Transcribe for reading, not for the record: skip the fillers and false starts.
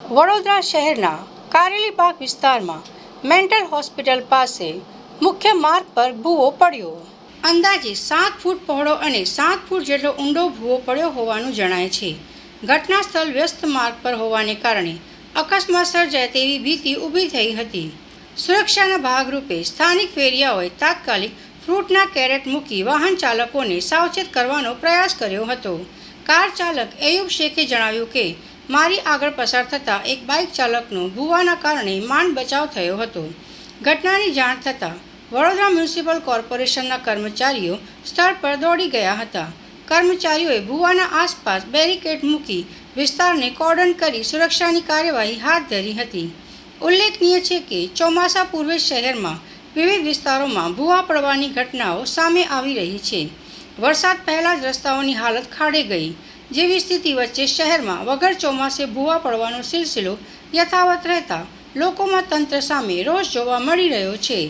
વડોદરા શહેરના કારેલીબાગ વિસ્તારમાં mental hospital પાસે મુખ્ય માર્ગ પર ભૂવો પડ્યો. અંદાજે 7 ફૂટ પહોળો અને 7 ફૂટ જેટલો ઊંડો ભૂવો પડ્યો હોવાનું જણાય છે. ઘટના સ્થળ વ્યસ્ત માર્ગ પર હોવાને કારણે અકસ્માત સર્જાય તેવી ભીતિ ઊભી થઈ હતી. સુરક્ષાના ભાગરૂપે સ્થાનિક ફેરિયાઓએ તાત્કાલિક ફ્રૂટના કેરેટ મૂકી વાહન ચાલકોને સાવચેત કરવાનો પ્રયાસ કર્યો હતો. કાર ચાલક એયુબ શેખે જણાવ્યું કે મારી આગળ પસાર થતાં એક બાઇક ચાલકનો ભૂવાના કારણે માંડ બચાવ થયો હતો. ઘટનાની જાણ થતાં વડોદરા મ્યુનિસિપલ કોર્પોરેશનના કર્મચારીઓ સ્થળ પર દોડી ગયા હતા. કર્મચારીઓએ ભૂવાના આસપાસ બેરિકેડ મૂકી વિસ્તારને કોર્ડન કરી સુરક્ષાની કાર્યવાહી હાથ ધરી હતી. ઉલ્લેખનીય છે કે ચોમાસા પૂર્વે શહેરમાં વિવિધ વિસ્તારોમાં ભૂવા પડવાની ઘટનાઓ સામે આવી રહી છે. વરસાદ પહેલાં જ રસ્તાઓની હાલત ખાડે ગઈ જેવી સ્થિતિ વચ્ચે શહેરમાં વગર ચોમાસે ભૂવા પડવાનો સિલસિલો યથાવત રહેતા લોકોમાં તંત્ર સામે રોષ જોવા મળી રહ્યો છે.